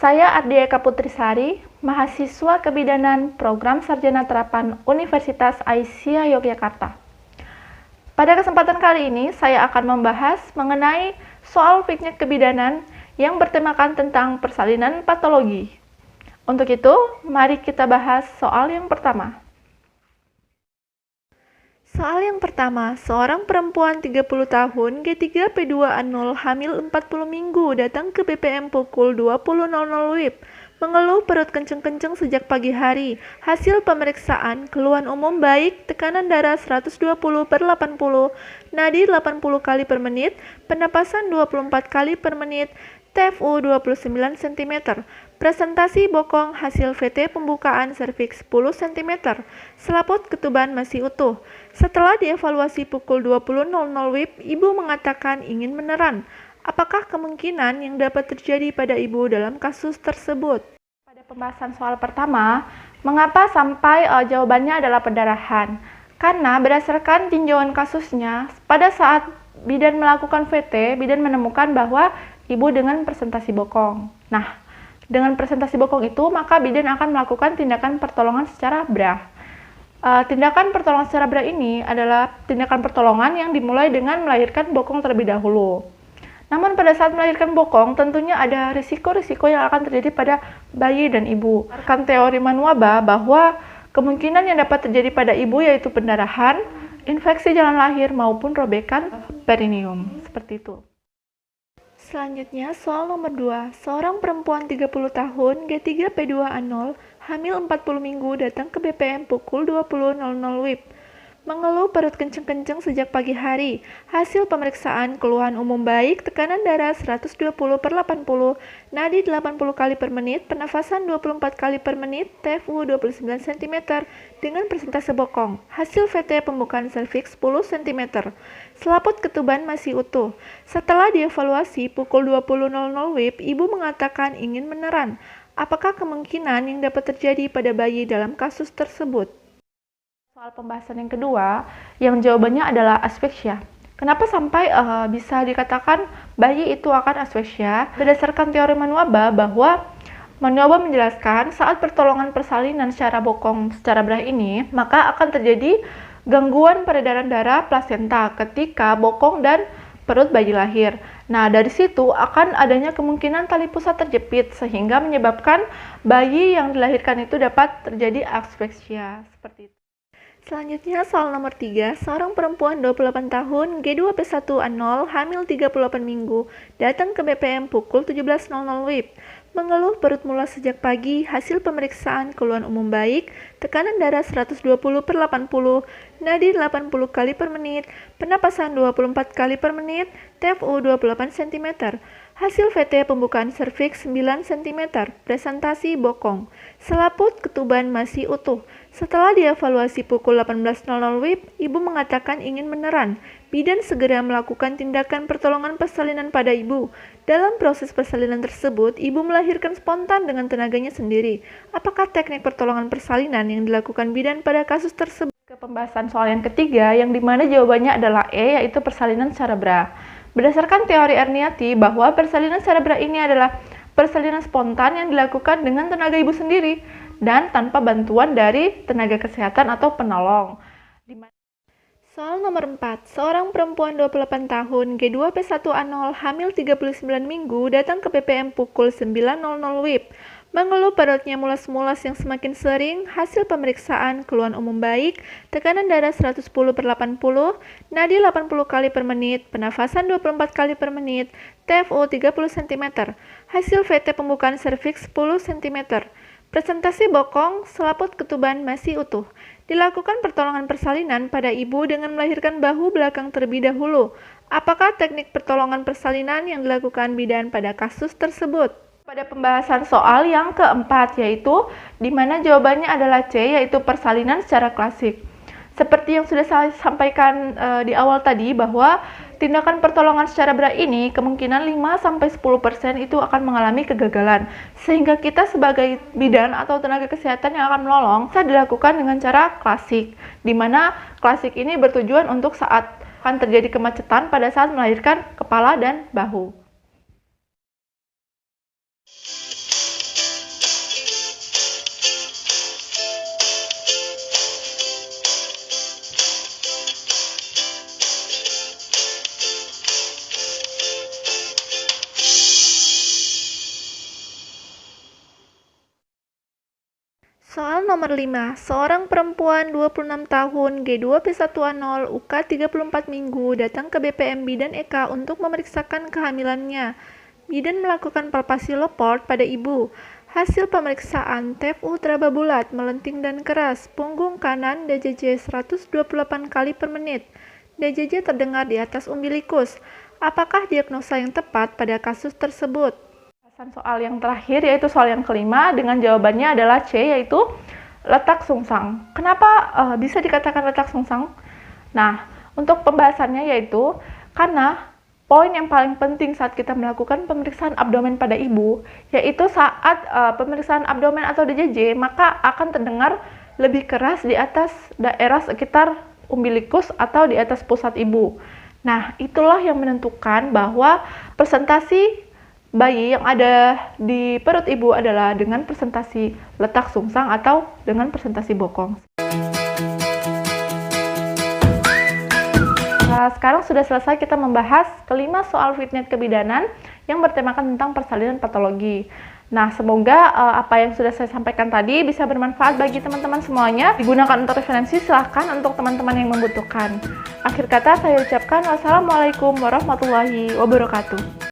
Saya Ardia Eka Putrisari, mahasiswa kebidanan Program Sarjana Terapan Universitas Aisyah Yogyakarta. Pada kesempatan kali ini, saya akan membahas mengenai soal piknik kebidanan yang bertemakan tentang persalinan patologi. Untuk itu, mari kita bahas soal yang pertama. Soal yang pertama, seorang perempuan 30 tahun, G3P2A0, hamil 40 minggu, datang ke BPM pukul 20.00 WIB. Mengeluh perut kenceng-kenceng sejak pagi hari. Hasil pemeriksaan, keluhan umum baik, tekanan darah 120/80, nadi 80 kali per menit, penapasan 24 kali per menit, TFU 29 cm. Presentasi bokong hasil VT pembukaan serviks 10 cm. Selaput ketuban masih utuh. Setelah dievaluasi pukul 20.00 WIB, ibu mengatakan ingin meneran. Apakah kemungkinan yang dapat terjadi pada ibu dalam kasus tersebut? Pada pembahasan soal pertama, mengapa sampai jawabannya adalah pendarahan? Karena berdasarkan tinjauan kasusnya, pada saat bidan melakukan VT, bidan menemukan bahwa ibu dengan presentasi bokong. Nah, dengan presentasi bokong itu, maka bidan akan melakukan tindakan pertolongan secara BRA. Tindakan pertolongan secara BRA ini adalah tindakan pertolongan yang dimulai dengan melahirkan bokong terlebih dahulu. Namun pada saat melahirkan bokong, tentunya ada risiko-risiko yang akan terjadi pada bayi dan ibu. Berdasarkan teori Manuaba bahwa kemungkinan yang dapat terjadi pada ibu yaitu pendarahan, infeksi jalan lahir maupun robekan perineum. Seperti itu. Selanjutnya, soal nomor 2. Seorang perempuan 30 tahun, G3P2A0, hamil 40 minggu, datang ke BPM pukul 20.00 WIB. Mengeluh perut kenceng-kenceng sejak pagi hari. Hasil pemeriksaan, keluhan umum baik, tekanan darah 120/80, nadi 80 kali per menit, penafasan 24 kali per menit, TFU 29 cm, dengan persentase bokong. Hasil VT pembukaan serviks 10 cm. Selaput ketuban masih utuh. Setelah dievaluasi pukul 20.00 WIB, ibu mengatakan ingin meneran. Apakah kemungkinan yang dapat terjadi pada bayi dalam kasus tersebut? Soal pembahasan yang kedua, yang jawabannya adalah aspeksia. Kenapa sampai bisa dikatakan bayi itu akan aspeksia? Berdasarkan teori Manuaba bahwa Manuaba menjelaskan saat pertolongan persalinan secara bokong secara BRA ini, maka akan terjadi gangguan peredaran darah plasenta ketika bokong dan perut bayi lahir. Nah, dari situ akan adanya kemungkinan tali pusat terjepit sehingga menyebabkan bayi yang dilahirkan itu dapat terjadi aspeksia. Seperti itu. Selanjutnya, soal nomor 3. Seorang perempuan 28 tahun, G2P1A0, hamil 38 minggu, datang ke BPM pukul 17.00 WIB. Mengeluh perut mulas sejak pagi, hasil pemeriksaan keluhan umum baik, tekanan darah 120/80, nadi 80 kali per menit, penapasan 24 kali per menit, TFU 28 cm. Hasil VT pembukaan serviks 9 cm, presentasi bokong. Selaput ketuban masih utuh. Setelah dievaluasi pukul 18.00 WIB, ibu mengatakan ingin meneran. Bidan segera melakukan tindakan pertolongan persalinan pada ibu. Dalam proses persalinan tersebut, ibu melahirkan spontan dengan tenaganya sendiri. Apakah teknik pertolongan persalinan yang dilakukan bidan pada kasus tersebut? Ke pembahasan soal yang ketiga, yang dimana jawabannya adalah E, yaitu persalinan secara BRA. Berdasarkan teori Erniati bahwa persalinan secara BRA ini adalah persalinan spontan yang dilakukan dengan tenaga ibu sendiri dan tanpa bantuan dari tenaga kesehatan atau penolong. Soal nomor 4. Seorang perempuan 28 tahun, G2P1A0, hamil 39 minggu, datang ke BPM pukul 9.00 WIB. Mengeluh perutnya mulas-mulas yang semakin sering, hasil pemeriksaan, keluhan umum baik, tekanan darah 110/80, nadi 80 kali per menit, penafasan 24 kali per menit, TFU 30 cm. Hasil VT pembukaan serviks 10 cm. Presentasi bokong, selaput ketuban masih utuh. Dilakukan pertolongan persalinan pada ibu dengan melahirkan bahu belakang terlebih dahulu. Apakah teknik pertolongan persalinan yang dilakukan bidan pada kasus tersebut? Pada pembahasan soal yang keempat, yaitu di mana jawabannya adalah C, yaitu persalinan secara klasik. Seperti yang sudah saya sampaikan di awal tadi, bahwa tindakan pertolongan secara BRA ini kemungkinan 5-10% itu akan mengalami kegagalan. Sehingga kita sebagai bidan atau tenaga kesehatan yang akan menolong bisa dilakukan dengan cara klasik. Di mana klasik ini bertujuan untuk saat akan terjadi kemacetan pada saat melahirkan kepala dan bahu. nomor 5, seorang perempuan 26 tahun, G2P1A0, UK 34 minggu, datang ke BPM Bidan Eka untuk memeriksakan kehamilannya. Bidan melakukan palpasi Loport pada ibu. Hasil pemeriksaan, TFU teraba bulat, melenting dan keras, punggung kanan DJJ 128 kali per menit. DJJ terdengar di atas umbilikus. Apakah diagnosa yang tepat pada kasus tersebut? Soal yang terakhir yaitu soal yang kelima dengan jawabannya adalah C, yaitu letak sungsang. Kenapa bisa dikatakan letak sungsang? Nah, untuk pembahasannya yaitu karena poin yang paling penting saat kita melakukan pemeriksaan abdomen pada ibu yaitu saat pemeriksaan abdomen atau DJJ, maka akan terdengar lebih keras di atas daerah sekitar umbilikus atau di atas pusat ibu. Nah, itulah yang menentukan bahwa presentasi bayi yang ada di perut ibu adalah dengan presentasi letak sungsang atau dengan presentasi bokong. Nah, sekarang sudah selesai kita membahas kelima soal fitnet kebidanan yang bertemakan tentang persalinan patologi. Nah, semoga apa yang sudah saya sampaikan tadi bisa bermanfaat bagi teman-teman semuanya. Digunakan untuk referensi, silahkan untuk teman-teman yang membutuhkan. Akhir kata saya ucapkan wassalamualaikum warahmatullahi wabarakatuh.